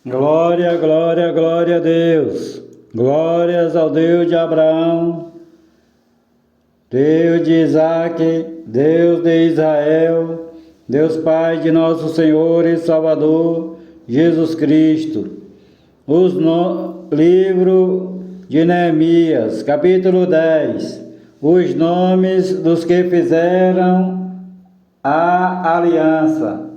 Glória, glória, glória a Deus. Glórias ao Deus de Abraão, Deus de Isaque, Deus de Israel, Deus Pai de nosso Senhor e Salvador, Jesus Cristo. Livro de Neemias, capítulo 10. Os nomes dos que fizeram a aliança.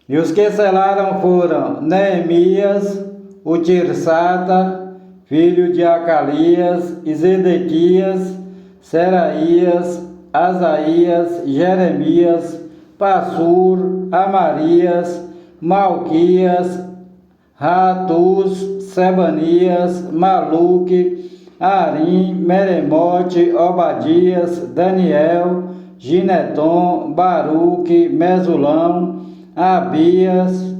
E os que selaram foram Neemias, o Tirsata, filho de Acalias, e Zedequias, Seraías, Asaías, Jeremias, Passur, Amarias, Malquias, Ratus, Sebanias, Maluque, Arim, Meremote, Obadias, Daniel, Gineton, Baruque, Mesulão, Abias,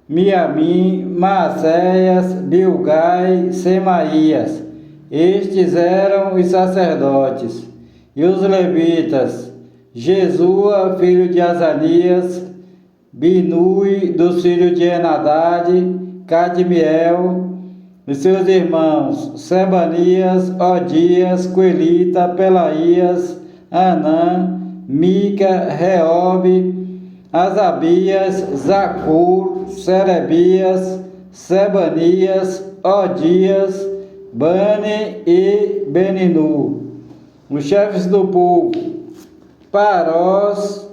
Miamim, Maacéias, Bilgai, Semaías. Estes eram os sacerdotes. E os levitas: Jesua, filho de Azanias, Binui, dos filhos de Enadad, Cadmiel, e seus irmãos Sebanias, Odias, Quelita, Pelaías, Anã, Mica, Reobe, Asabias, Zacur, Serebias, Sebanias, Odias, Bani e Beninu. Os chefes do povo: Parós,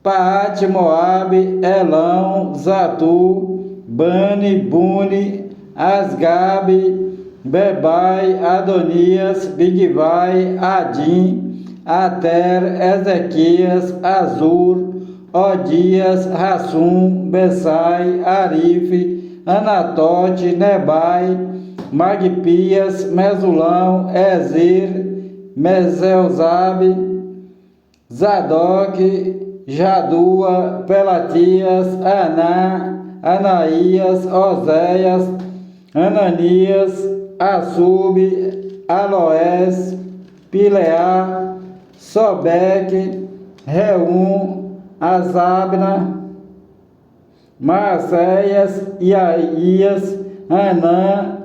Paate, Moabe, Elão, Zatu, Bani, Buni, Asgabe, Bebai, Adonias, Bigvai, Adim, Ater, Ezequias, Azur, Odias, Rassum, Bessai, Arife, Anatote, Nebai, Magpias, Mesulão, Ezer, Meselzabe, Zadok, Jadua, Pelatias, Aná, Anaías, Oséias, Ananias, Assube, Aloés, Pileá, Sobeque, Reum, Azabna, Maacéias, Iaías, Anã,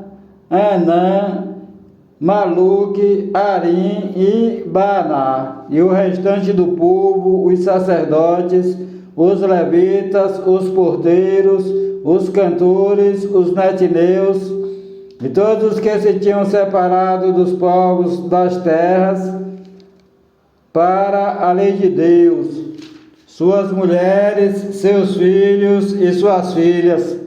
Maluque, Arim e Baná. E o restante do povo, os sacerdotes, os levitas, os porteiros, os cantores, os netineus, e todos os que se tinham separado dos povos das terras para a lei de Deus, suas mulheres, seus filhos e suas filhas,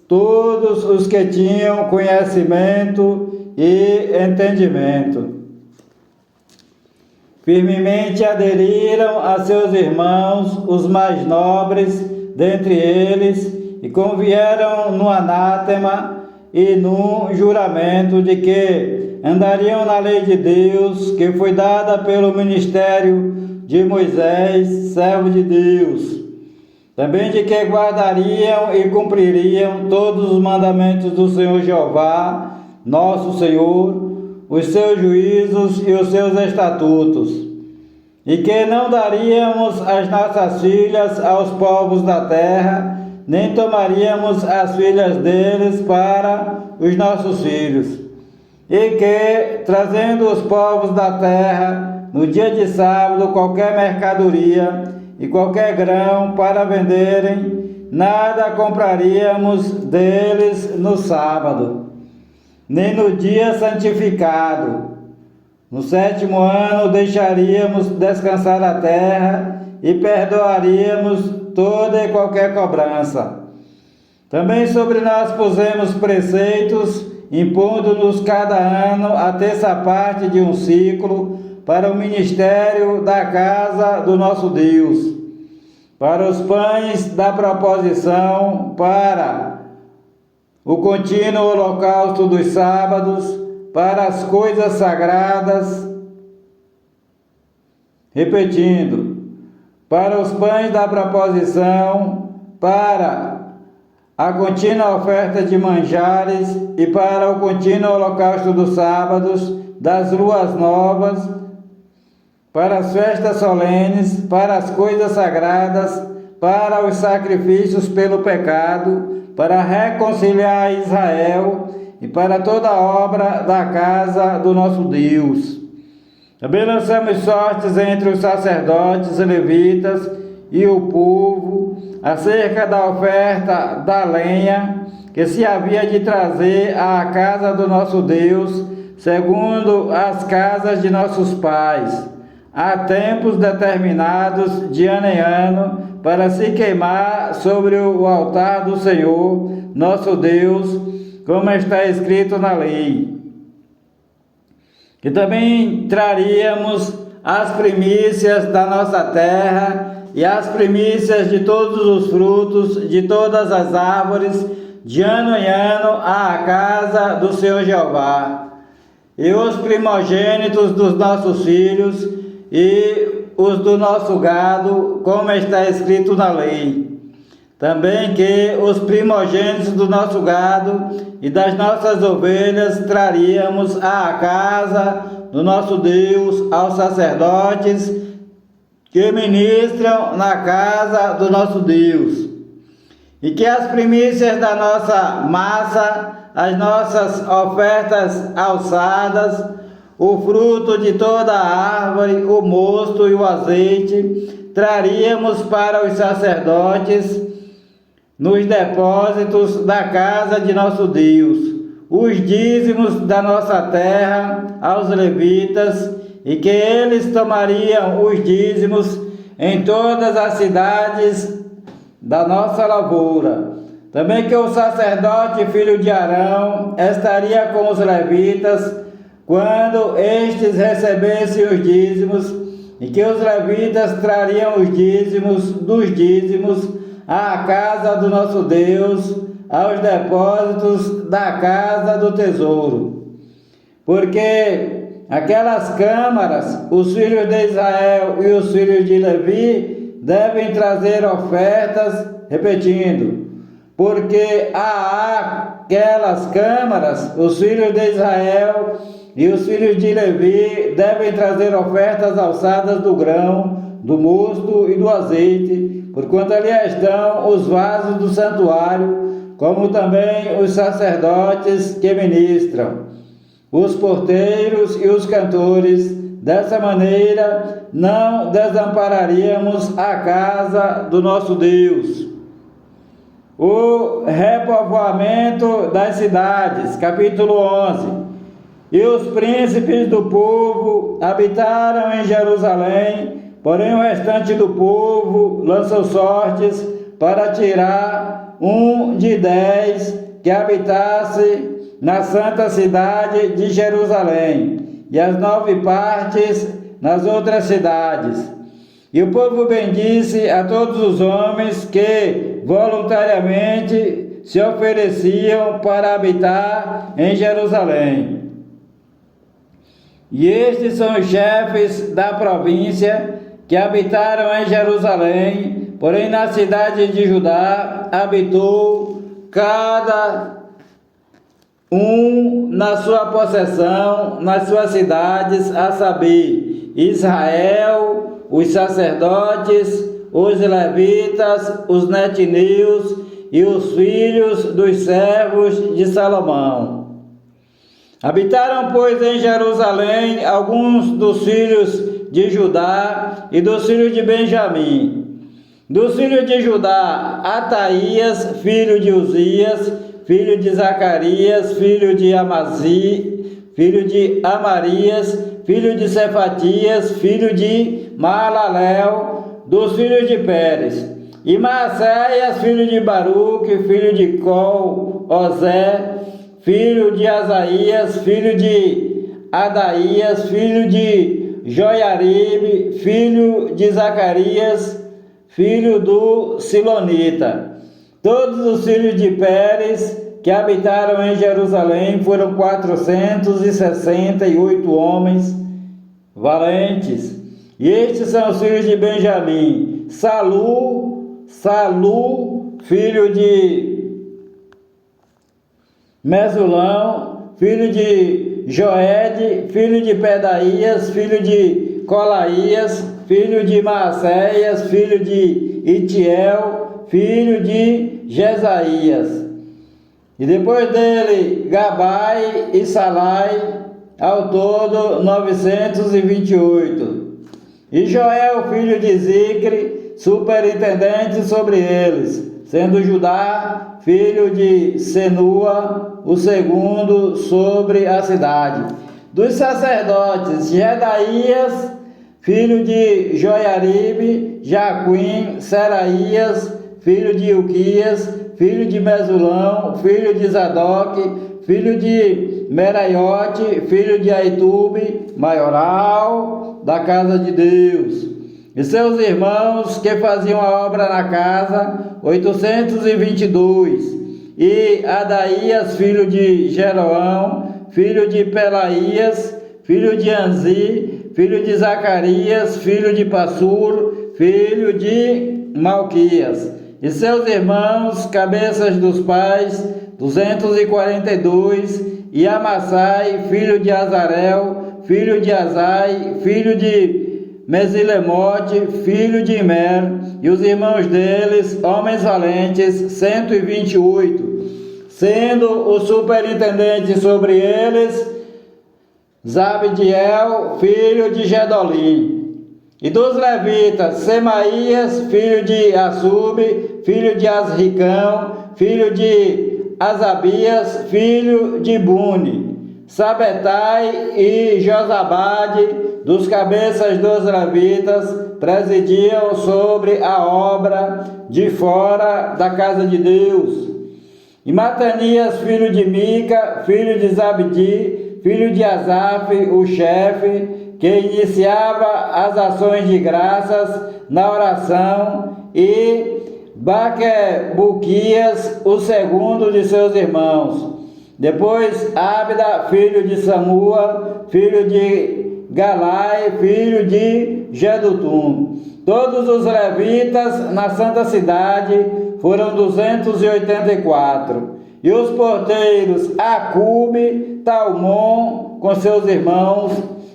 todos os que tinham conhecimento e entendimento. Firmemente aderiram a seus irmãos, os mais nobres dentre eles, e convieram no anátema e no juramento de que andariam na lei de Deus, que foi dada pelo ministério de Moisés, servo de Deus. Também de que guardariam e cumpririam todos os mandamentos do Senhor Jeová, nosso Senhor, os seus juízos e os seus estatutos, e que não daríamos as nossas filhas aos povos da terra, nem tomaríamos as filhas deles para os nossos filhos, e que, trazendo os povos da terra no dia de sábado qualquer mercadoria e qualquer grão para venderem, nada compraríamos deles no sábado, nem no dia santificado. No 7º ano deixaríamos descansar a terra e perdoaríamos toda e qualquer cobrança. Também sobre nós pusemos preceitos, impondo-nos cada ano a terça parte de um ciclo para o ministério da casa do nosso Deus, para os pães da proposição, para o contínuo holocausto dos sábados, para as coisas sagradas, repetindo, para os pães da proposição, para a contínua oferta de manjares e para o contínuo holocausto dos sábados, das luas novas, para as festas solenes, para as coisas sagradas, para os sacrifícios pelo pecado, para reconciliar Israel e para toda a obra da casa do nosso Deus. Também lançamos sortes entre os sacerdotes e levitas e o povo acerca da oferta da lenha que se havia de trazer à casa do nosso Deus, segundo as casas de nossos pais, há tempos determinados de ano em ano, para se queimar sobre o altar do Senhor, nosso Deus, como está escrito na lei. E também traríamos as primícias da nossa terra e as primícias de todos os frutos de todas as árvores, de ano em ano, à casa do Senhor Jeová, e os primogênitos dos nossos filhos e os do nosso gado, como está escrito na lei. Também que os primogênitos do nosso gado e das nossas ovelhas traríamos à casa do nosso Deus, aos sacerdotes que ministram na casa do nosso Deus. E que as primícias da nossa massa, as nossas ofertas alçadas, o fruto de toda a árvore, o mosto e o azeite, traríamos para os sacerdotes nos depósitos da casa de nosso Deus, os dízimos da nossa terra aos levitas, e que eles tomariam os dízimos em todas as cidades da nossa lavoura. Também que o sacerdote filho de Arão estaria com os levitas quando estes recebessem os dízimos, e que os levitas trariam os dízimos dos dízimos à casa do nosso Deus, aos depósitos da casa do tesouro. Porque aquelas câmaras, os filhos de Israel e os filhos de Levi devem trazer ofertas, repetindo, porque aquelas câmaras, os filhos de Israel e os filhos de Levi devem trazer ofertas alçadas do grão, do mosto e do azeite, porquanto ali estão os vasos do santuário, como também os sacerdotes que ministram, os porteiros e os cantores. Dessa maneira, não desampararíamos a casa do nosso Deus. O repovoamento das cidades, capítulo 11. E os príncipes do povo habitaram em Jerusalém, porém o restante do povo lançou sortes para tirar um de 10 que habitasse na santa cidade de Jerusalém, e as 9 partes nas outras cidades. E o povo bendisse a todos os homens que voluntariamente se ofereciam para habitar em Jerusalém. E estes são os chefes da província que habitaram em Jerusalém, porém na cidade de Judá habitou cada um na sua possessão, nas suas cidades, a saber, Israel, os sacerdotes, os levitas, os netineus e os filhos dos servos de Salomão. Habitaram, pois, em Jerusalém alguns dos filhos de Judá e dos filhos de Benjamim. Dos filhos de Judá, Ataías, filho de Uzias, filho de Zacarias, filho de Amazi, filho de Amarias, filho de Cefatias, filho de Maalalel, dos filhos de Pérez. E Maacéias, filho de Baruque, filho de Col-Ozé, filho de Asaías, filho de Adaías, filho de Joiaribe, filho de Zacarias, filho do Silonita. Todos os filhos de Pérez que habitaram em Jerusalém foram 468 homens valentes. E estes são os filhos de Benjamim: Salu, filho de Mesulão, filho de Joede, filho de Pedaías, filho de Colaías, filho de Maacéias, filho de Itiel, filho de Jesaías. E depois dele, Gabai e Salai, ao todo 928. E Joel, filho de Zicre, superintendente sobre eles, sendo Judá, filho de Senua, o segundo sobre a cidade. Dos sacerdotes, Jedaías, filho de Joiaribe, Jaquim, Seraías, filho de Ilquias, filho de Mesulão, filho de Zadok, filho de Meraiote, filho de Aitube, maioral da casa de Deus. E seus irmãos que faziam a obra na casa, 822. E Adaías, filho de Jeroão, filho de Pelaías, filho de Anzi, filho de Zacarias, filho de Passur, filho de Malquias. E seus irmãos, cabeças dos pais, 242, e Amassai, filho de Azarel, filho de Azai, filho de Mesilemote, filho de Imer, e os irmãos deles, homens valentes, 128, sendo o superintendente sobre eles, Zabdiel, filho de Gedolim. E dos levitas, Semaías, filho de Assub, filho de Asricão, filho de Asabias, filho de Buni, Sabetai e Josabade, dos cabeças dos levitas, presidiam sobre a obra de fora da casa de Deus. E Matanias, filho de Mica, filho de Zabdi, filho de Asaf, o chefe, que iniciava as ações de graças na oração, e Baquebuquias, o segundo de seus irmãos. Depois Abda, filho de Samua, filho de Galai, filho de Jedutum. Todos os levitas na santa cidade foram 284. E os porteiros Acube, Talmon, com seus irmãos,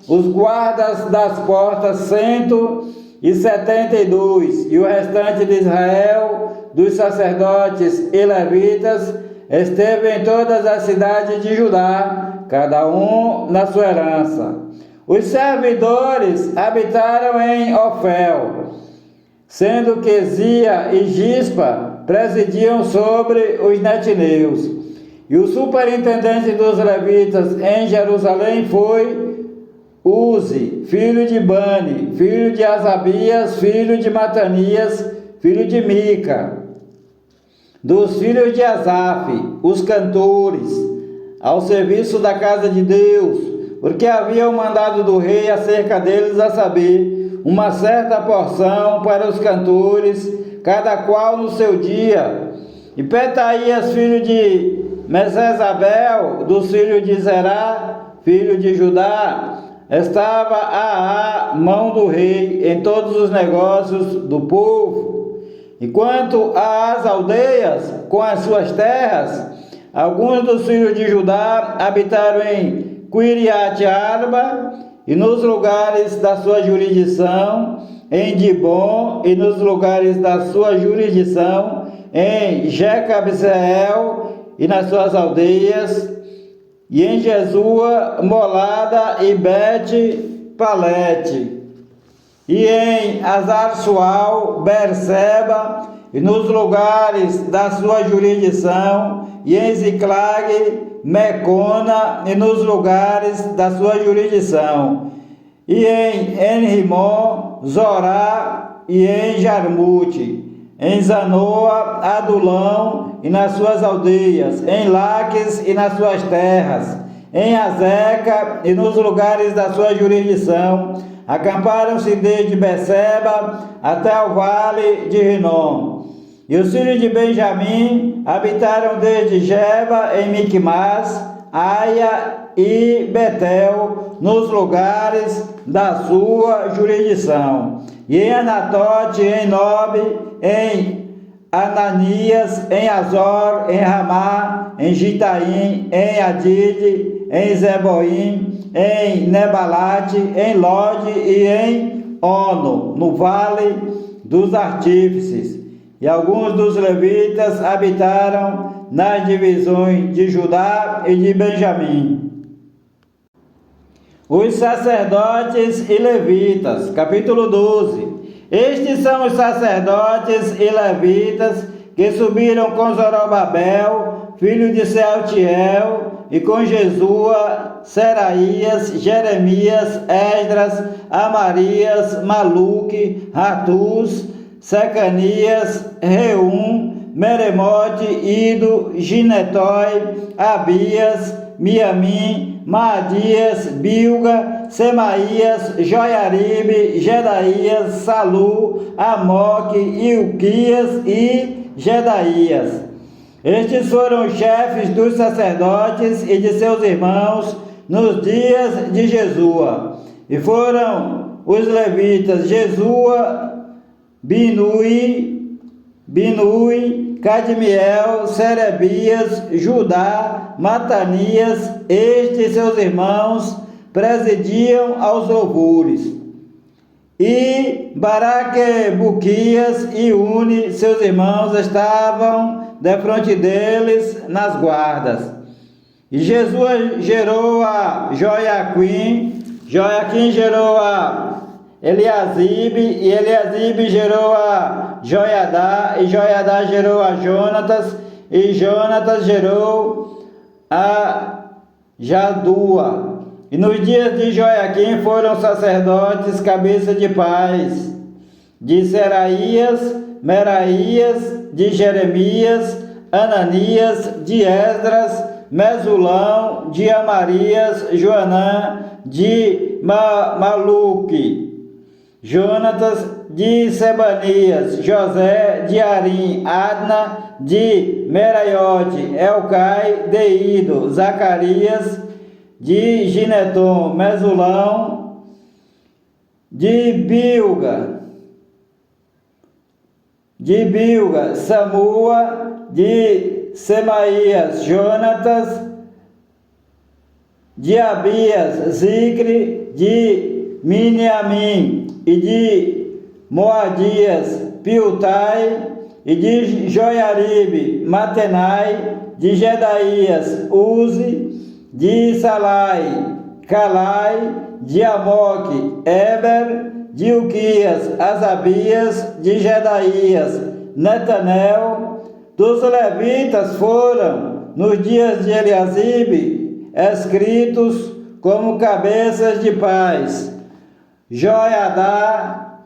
os guardas das portas 172, e o restante de Israel, dos sacerdotes e levitas, esteve em todas as cidades de Judá, cada um na sua herança. Os servidores habitaram em Ofel, sendo que Zia e Gispa presidiam sobre os netineus. E o superintendente dos levitas em Jerusalém foi Uzi, filho de Bani, filho de Asabias, filho de Matanias, filho de Mica. Dos filhos de Asaf, os cantores, ao serviço da casa de Deus, porque havia um mandado do rei acerca deles, a saber, uma certa porção para os cantores, cada qual no seu dia. E Petaías, filho de Mesezabel, dos filhos de Zerá, filho de Judá, estava à mão do rei em todos os negócios do povo. E quanto às aldeias com as suas terras, alguns dos filhos de Judá habitaram em Quiriat-Arba e nos lugares da sua jurisdição, em Dibon e nos lugares da sua jurisdição, em Jecabseel e nas suas aldeias, e em Jesua, Molada e Bet-Palete, e em Azar-Sual, Berseba, e nos lugares da sua jurisdição, e em Ziclag, Mecona, e nos lugares da sua jurisdição, e em Enrimon, Zorá, e em Jarmute, em Zanoa, Adulão e nas suas aldeias, em Laques e nas suas terras, em Azeca e nos lugares da sua jurisdição, acamparam-se desde Beceba até o vale de Rinom. E os filhos de Benjamim habitaram desde Geba em Miquimás, Aia e Betel, nos lugares da sua jurisdição. E em Anatote, em Nob, em Ananias, em Azor, em Ramá, em Gitaim, em Adide, em Zeboim, em Nebalate, em Lode e em Ono, no vale dos artífices. E alguns dos levitas habitaram nas divisões de Judá e de Benjamim. Os sacerdotes e levitas, capítulo 12. Estes são os sacerdotes e levitas que subiram com Zorobabel, filho de Sealtiel, e com Jesua, Seraías, Jeremias, Esdras, Amarias, Maluque, Ratus, Secanias, Reum, Meremote, Ido, Ginetói, Abias, Miamim, Maadias, Bilga, Semaías, Joiaribe, Jedaías, Salu, Amoque, Ilquias e Jedaías. Estes foram os chefes dos sacerdotes e de seus irmãos nos dias de Jesua. E foram os levitas Jesua, Binui, Cadmiel, Serebias, Judá, Matanias. Estes seus irmãos presidiam aos louvores. E Baraque-Buquias e Uni, seus irmãos, estavam defronte deles nas guardas. E Jesua gerou a Joiaquim, Joiaquim gerou a Eliasibe, e Eliasibe gerou a Joiadá, e Joiadá gerou a Jonatas, e Jonatas gerou a Jadua. E nos dias de Joiaquim foram sacerdotes cabeça de pais, de Seraías, Meraías, de Jeremias, Ananias, de Esdras, Mesulão, de Amarias, Joanã, de Maluque, Jonatas, de Sebanias, José, de Arim, Adna, de Meraiote, Elcai, de Ido, Zacarias, de Gineton, Mesulão, de Bilga, Samua, de Semaías, Jonatas, de Abias, Zicre, de Miniamim, e de Moadias, Piltai, e de Joiaribe, Matenai, de Jedaías, Uzi, de Salai, Calai, de Amoque, Eber, de Uquias, Asabias, de Jedaías, Netanel. Dos levitas foram, nos dias de Eliasibe, escritos como cabeças de pais, Joiadá,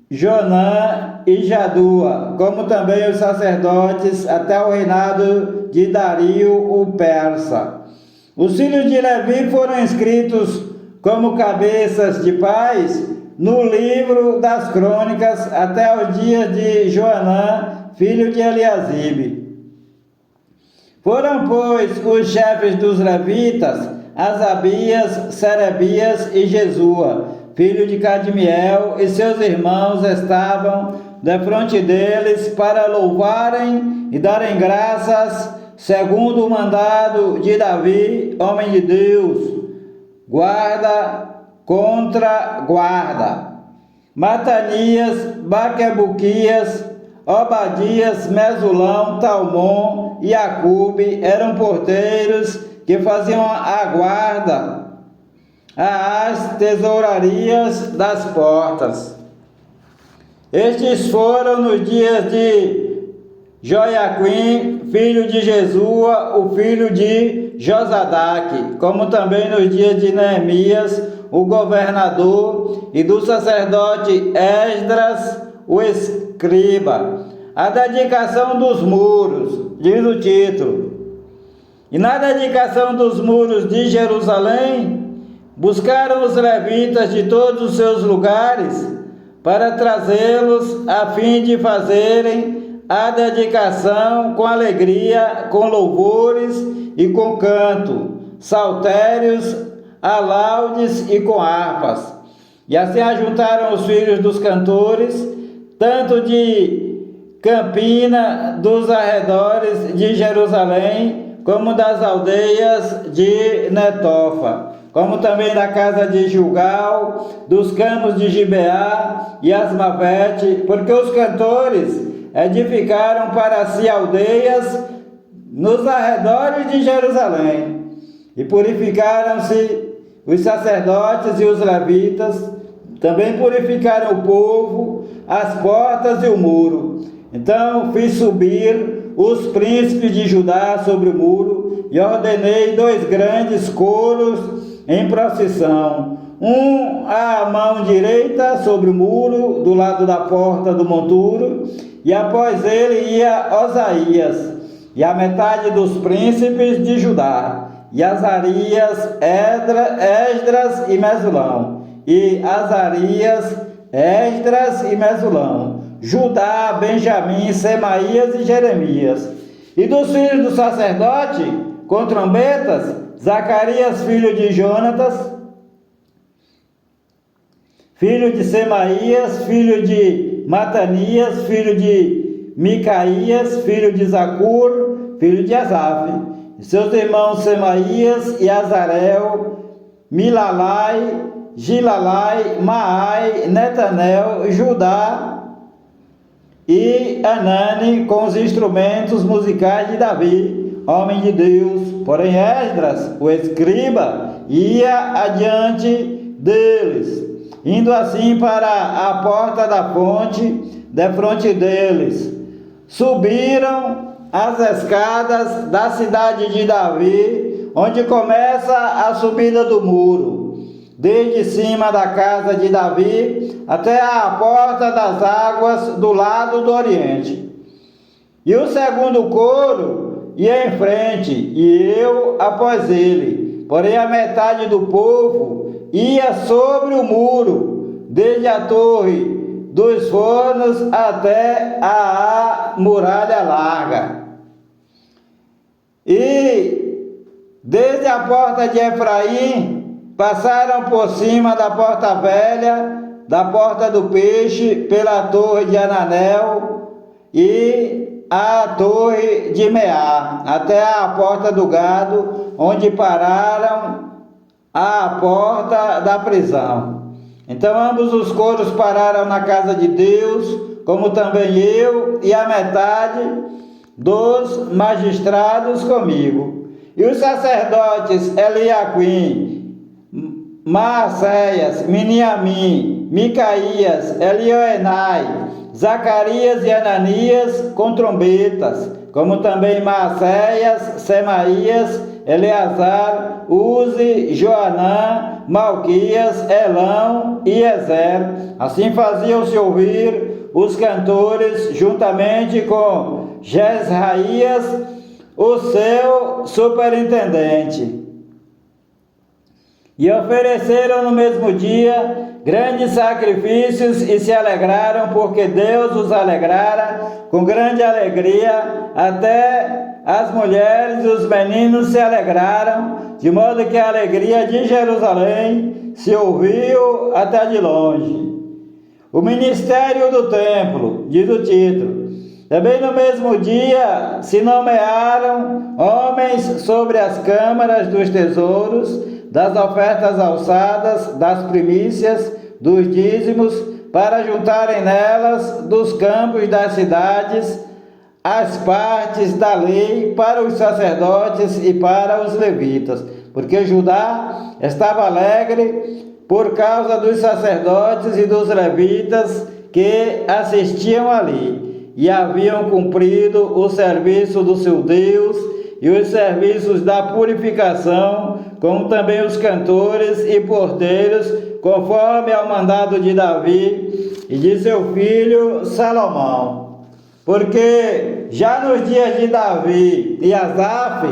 Jonã e Jadua, como também os sacerdotes até o reinado de Dario o persa. Os filhos de Levi foram inscritos como cabeças de pais no livro das crônicas até os dias de Joanã, filho de Eliasibe. Foram, pois, os chefes dos levitas, Asabias, Serebias e Jesua, filho de Cadmiel, e seus irmãos estavam defronte deles para louvarem e darem graças, segundo o mandado de Davi, homem de Deus, guarda contra guarda. Matanias, Baquebuquias, Obadias, Mesulão, Talmon e Acube eram porteiros que faziam a guarda às tesourarias das portas. Estes foram nos dias de Joiaquim, filho de Jesua, o filho de Josadaque, como também nos dias de Neemias, o governador, e do sacerdote Esdras, o escriba. A dedicação dos muros, diz o título. E na dedicação dos muros de Jerusalém, buscaram os levitas de todos os seus lugares para trazê-los a fim de fazerem a dedicação com alegria, com louvores e com canto, saltérios, alaudes e com harpas. E assim ajuntaram os filhos dos cantores, tanto de Campina, dos arredores de Jerusalém, como das aldeias de Netofa, como também da casa de Gilgal, dos campos de Gibeá e Asmavete, porque os cantores edificaram para si aldeias nos arredores de Jerusalém, e purificaram-se os sacerdotes e os levitas, também purificaram o povo, as portas e o muro. Então fiz subir os príncipes de Judá sobre o muro, e ordenei 2 grandes coros em procissão, um à mão direita sobre o muro, do lado da porta do monturo, e após ele ia Osaías, e a metade dos príncipes de Judá, e Azarias, Esdras e Mesulão, e Azarias, Esdras e Mesulão, Judá, Benjamim, Semaías e Jeremias. E dos filhos do sacerdote, com trombetas, Zacarias, filho de Jonatas, filho de Semaías, filho de Matanias, filho de Micaías, filho de Zacur, filho de Asaf, e seus irmãos Semaías e Azarel, Milalai, Gilalai, Maai, Netanel, Judá e Anani, com os instrumentos musicais de Davi, homem de Deus. Porém Esdras, o escriba, ia adiante deles, indo assim para a porta da fonte, defronte deles. Subiram as escadas da cidade de Davi, onde começa a subida do muro, desde cima da casa de Davi até a porta das águas do lado do oriente. E o segundo coro ia em frente, e eu após ele. Porém a metade do povo ia sobre o muro, desde a torre dos fornos até a muralha larga. E desde a porta de Efraim passaram por cima da porta velha, da porta do peixe, pela torre de Ananel e a torre de Meá, até a porta do gado, onde pararam a porta da prisão. Então ambos os coros pararam na casa de Deus, como também eu e a metade dos magistrados comigo. E os sacerdotes Eliaquim, Maacéias, Miniamim, Micaías, Elioenai, Zacarias e Ananias com trombetas, como também Maacéias, Semaías, Eleazar, Uzi, Joanã, Malquias, Elão e Ezer. Assim faziam-se ouvir os cantores, juntamente com Jezraías, o seu superintendente. E ofereceram no mesmo dia grandes sacrifícios e se alegraram, porque Deus os alegrara com grande alegria. Até as mulheres e os meninos se alegraram, de modo que a alegria de Jerusalém se ouviu até de longe. O ministério do templo, diz o título. Também no mesmo dia se nomearam homens sobre as câmaras dos tesouros, das ofertas alçadas, das primícias, dos dízimos, para juntarem nelas dos campos das cidades as partes da lei para os sacerdotes e para os levitas, porque Judá estava alegre por causa dos sacerdotes e dos levitas que assistiam ali, e haviam cumprido o serviço do seu Deus e os serviços da purificação, como também os cantores e porteiros, conforme ao mandado de Davi e de seu filho Salomão. Porque já nos dias de Davi e Asaf,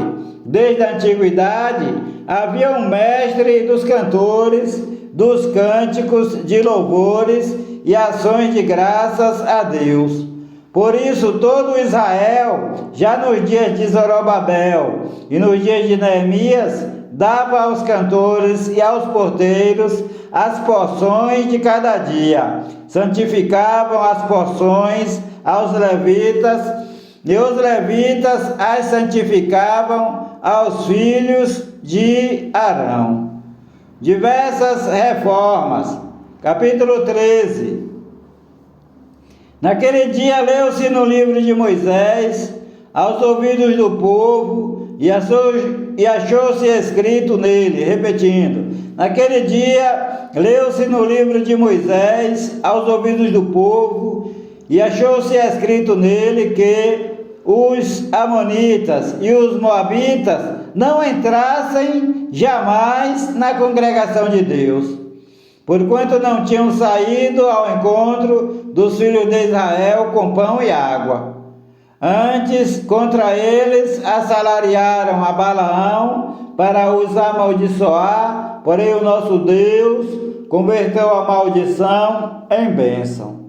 desde a antiguidade, havia um mestre dos cantores, dos cânticos de louvores e ações de graças a Deus. Por isso todo Israel, já nos dias de Zorobabel e nos dias de Neemias, dava aos cantores e aos porteiros as porções de cada dia. Santificavam as porções aos levitas, e os levitas as santificavam aos filhos de Arão. Diversas reformas. Capítulo 13. Naquele dia leu-se no livro de Moisés, aos ouvidos do povo, e achou-se escrito nele, repetindo, naquele dia leu-se no livro de Moisés, aos ouvidos do povo, e achou-se escrito nele que os amonitas e os moabitas não entrassem jamais na congregação de Deus, porquanto não tinham saído ao encontro dos filhos de Israel com pão e água. Antes, contra eles, assalariaram a Balaão para os amaldiçoar, porém o nosso Deus converteu a maldição em bênção.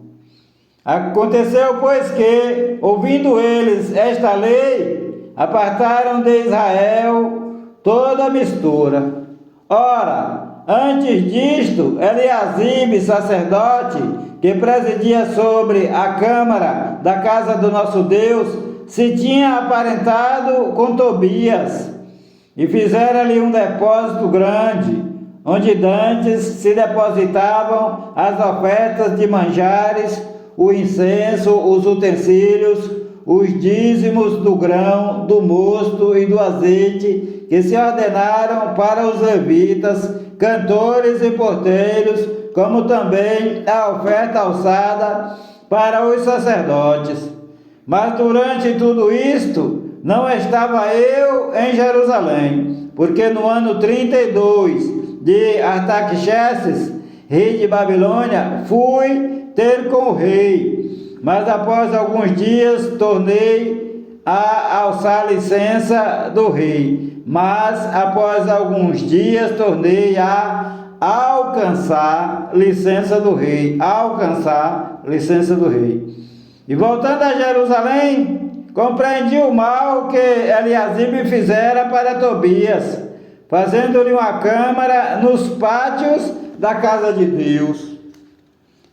Aconteceu, pois, que, ouvindo eles esta lei, apartaram de Israel toda a mistura. Ora, antes disto, Eliasibe, sacerdote, que presidia sobre a câmara da casa do nosso Deus, se tinha aparentado com Tobias, e fizeram-lhe um depósito grande, onde dantes se depositavam as ofertas de manjares, o incenso, os utensílios, os dízimos do grão, do mosto e do azeite, que se ordenaram para os levitas, cantores e porteiros, como também a oferta alçada para os sacerdotes. Mas durante tudo isto, não estava eu em Jerusalém, porque no ano 32 de Artaxerxes, rei de Babilônia, fui ter com o rei, mas após alguns dias tornei a alçar licença do rei, mas após alguns dias tornei a alcançar licença do rei, E voltando a Jerusalém, compreendi o mal que Eliasibe fizera para Tobias, fazendo-lhe uma câmara nos pátios da casa de Deus.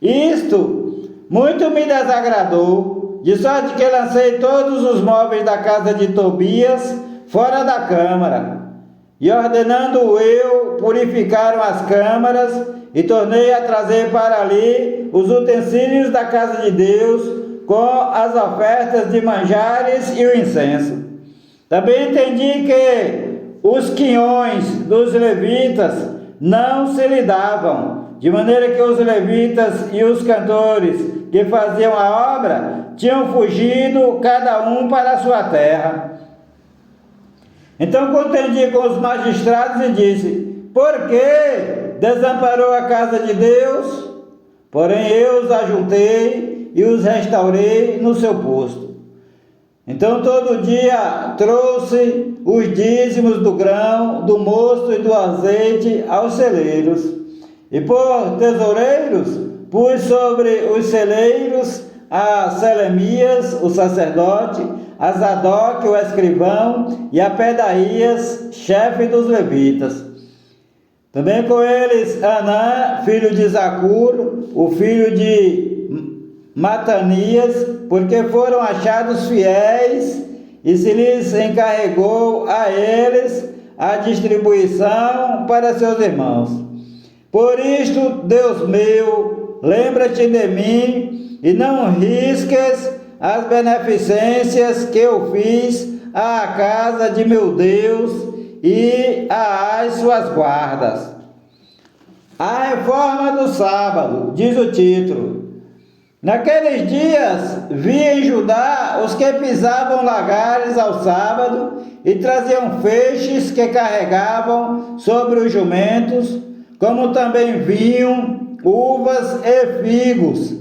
Isto muito me desagradou, de sorte que lancei todos os móveis da casa de Tobias fora da câmara, e ordenando eu, purificaram as câmaras, e tornei a trazer para ali os utensílios da casa de Deus, com as ofertas de manjares e o incenso. Também entendi que os quinhões dos levitas não se lhe davam, de maneira que os levitas e os cantores que faziam a obra tinham fugido cada um para a sua terra. Então contendi com os magistrados e disse: por que desamparou a casa de Deus? Porém eu os ajuntei e os restaurei no seu posto. Então todo dia trouxe os dízimos do grão, do mosto e do azeite aos celeiros. E por tesoureiros pus sobre os celeiros a Selemias, o sacerdote, a Zadok, o escrivão, e a Pedaías, chefe dos levitas. Também com eles Anã, filho de Zacur, o filho de Matanias, porque foram achados fiéis, e se lhes encarregou a eles a distribuição para seus irmãos. Por isto, Deus meu, lembra-te de mim, e não risques as beneficências que eu fiz à casa de meu Deus e às suas guardas. A reforma do sábado, diz o título. Naqueles dias vi em Judá os que pisavam lagares ao sábado e traziam feixes que carregavam sobre os jumentos, como também vinham uvas e figos,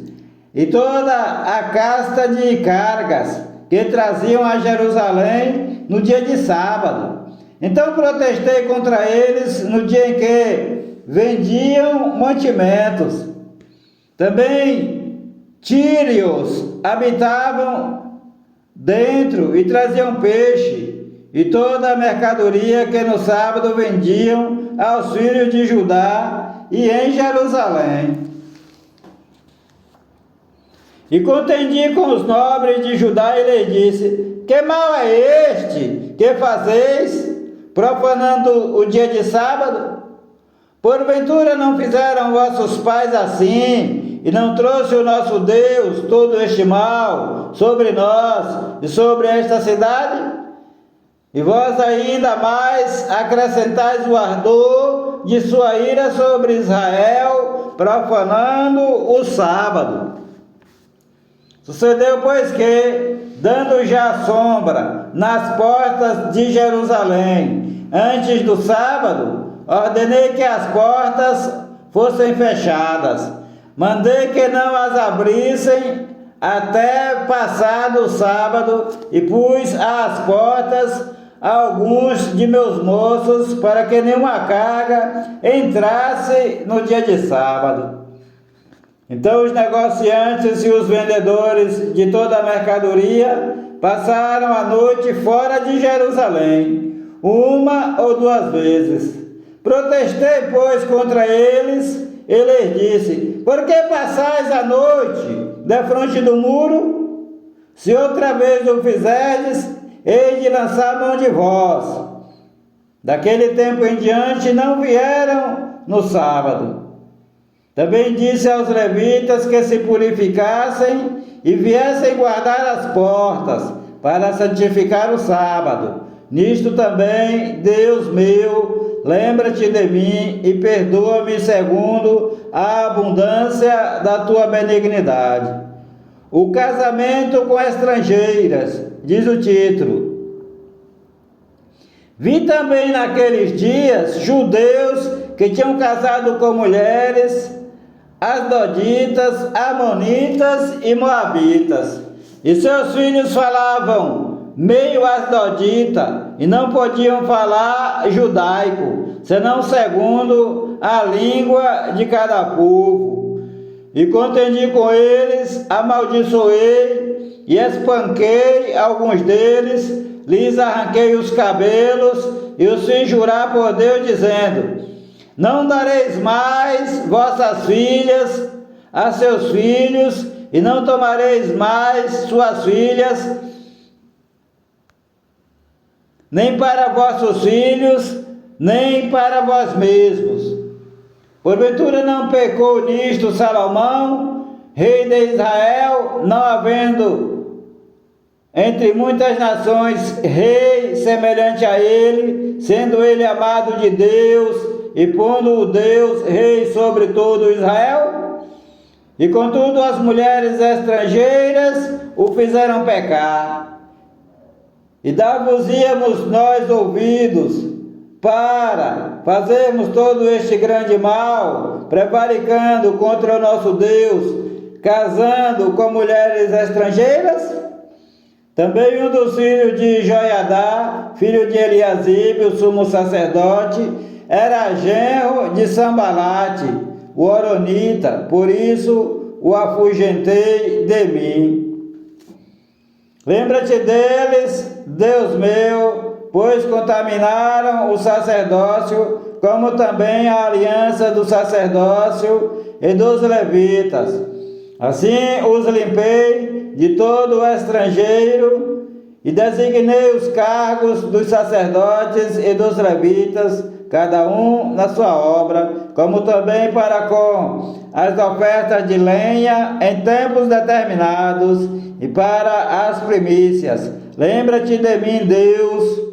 e toda a casta de cargas que traziam a Jerusalém no dia de sábado. Então protestei contra eles no dia em que vendiam mantimentos. Também tírios habitavam dentro e traziam peixe, e toda a mercadoria que no sábado vendiam aos filhos de Judá e em Jerusalém. E contendi com os nobres de Judá e lhes disse: que mal é este que fazeis, profanando o dia de sábado? Porventura não fizeram vossos pais assim, e não trouxe o nosso Deus todo este mal sobre nós e sobre esta cidade? E vós ainda mais acrescentais o ardor de sua ira sobre Israel, profanando o sábado. Sucedeu, pois, que, dando já sombra nas portas de Jerusalém, antes do sábado, ordenei que as portas fossem fechadas. Mandei que não as abrissem até passado o sábado, e pus às portas alguns de meus moços, para que nenhuma carga entrasse no dia de sábado. Então os negociantes e os vendedores de toda a mercadoria passaram a noite fora de Jerusalém, uma ou duas vezes. Protestei, pois, contra eles, e lhes disse: por que passais a noite defronte do muro? Se outra vez o fizerdes, hei de lançar mão de vós. Daquele tempo em diante não vieram no sábado. Também disse aos levitas que se purificassem e viessem guardar as portas, para santificar o sábado. Nisto também, Deus meu, lembra-te de mim e perdoa-me segundo a abundância da tua benignidade. O casamento com estrangeiras, diz o título. Vi também naqueles dias judeus que tinham casado com mulheres asdoditas, amonitas e moabitas, e seus filhos falavam meio asdodita e não podiam falar judaico, senão segundo a língua de cada povo. E contendi com eles, amaldiçoei e espanquei alguns deles, lhes arranquei os cabelos e os fiz jurar por Deus, dizendo: não dareis mais vossas filhas a seus filhos, e não tomareis mais suas filhas, nem para vossos filhos, nem para vós mesmos. Porventura não pecou nisto Salomão, rei de Israel, não havendo entre muitas nações rei semelhante a ele, sendo ele amado de Deus, e pondo o Deus rei sobre todo Israel? E contudo as mulheres estrangeiras o fizeram pecar. E dar-vos-íamos nós ouvidos para fazermos todo este grande mal, prevaricando contra o nosso Deus, casando com mulheres estrangeiras? Também um dos filhos de Joiadá, filho de Eliasibe, o sumo sacerdote, era genro de Sambalate, o horonita, por isso o afugentei de mim. Lembra-te deles, Deus meu, pois contaminaram o sacerdócio, como também a aliança do sacerdócio e dos levitas. Assim os limpei de todo o estrangeiro e designei os cargos dos sacerdotes e dos levitas, cada um na sua obra, como também para com as ofertas de lenha em tempos determinados e para as primícias. Lembra-te de mim, Deus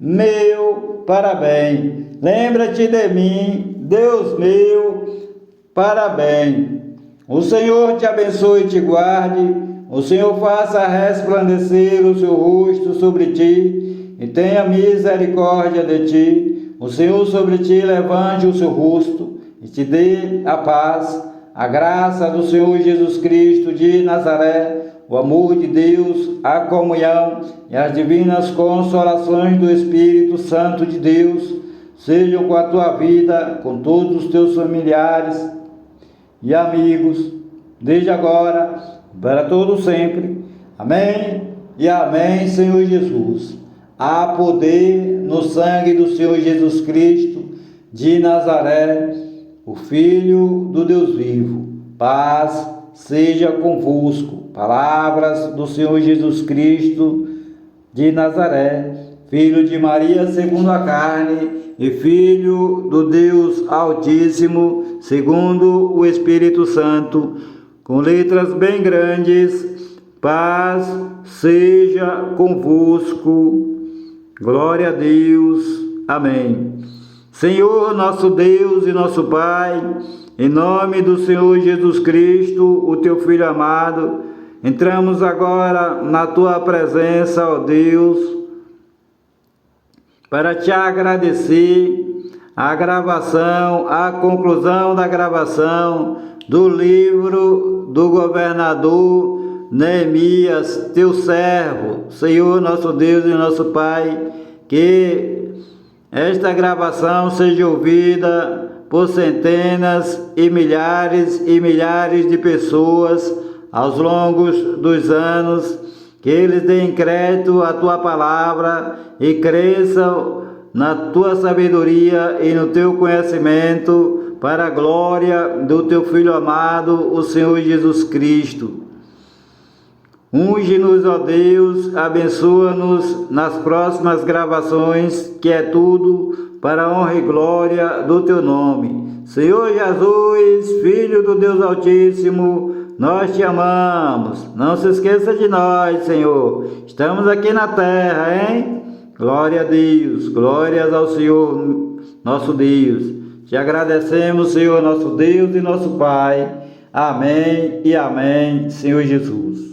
meu, para bem. Lembra-te de mim, Deus meu, para bem. O Senhor te abençoe e te guarde. O Senhor faça resplandecer o seu rosto sobre ti e tenha misericórdia de ti. O Senhor sobre ti levante o seu rosto e te dê a paz, a graça do Senhor Jesus Cristo de Nazaré, o amor de Deus, a comunhão e as divinas consolações do Espírito Santo de Deus sejam com a tua vida, com todos os teus familiares e amigos, desde agora, para todo sempre. Amém e amém, Senhor Jesus. Há poder no sangue do Senhor Jesus Cristo de Nazaré, o Filho do Deus vivo. Paz seja convosco. Palavras do Senhor Jesus Cristo de Nazaré, Filho de Maria segundo a carne e Filho do Deus Altíssimo segundo o Espírito Santo. com letras bem grandes: paz seja convosco. Glória a Deus. Amém. Senhor, nosso Deus e nosso Pai, em nome do Senhor Jesus Cristo, o Teu Filho amado, entramos agora na Tua presença, ó Deus, para Te agradecer a conclusão da gravação do livro do governador Neemias, Teu servo. Senhor, nosso Deus e nosso Pai, que esta gravação seja ouvida por centenas e milhares de pessoas aos longos dos anos, que eles deem crédito à Tua palavra e cresçam na Tua sabedoria e no Teu conhecimento, para a glória do Teu Filho amado, o Senhor Jesus Cristo. Unge-nos, ó Deus, abençoa-nos nas próximas gravações, que é tudo para a honra e glória do Teu nome. Senhor Jesus, Filho do Deus Altíssimo, nós Te amamos. Não se esqueça de nós, Senhor. Estamos aqui na terra, hein? Glória a Deus, glórias ao Senhor, nosso Deus. Te agradecemos, Senhor, nosso Deus e nosso Pai. Amém e amém, Senhor Jesus.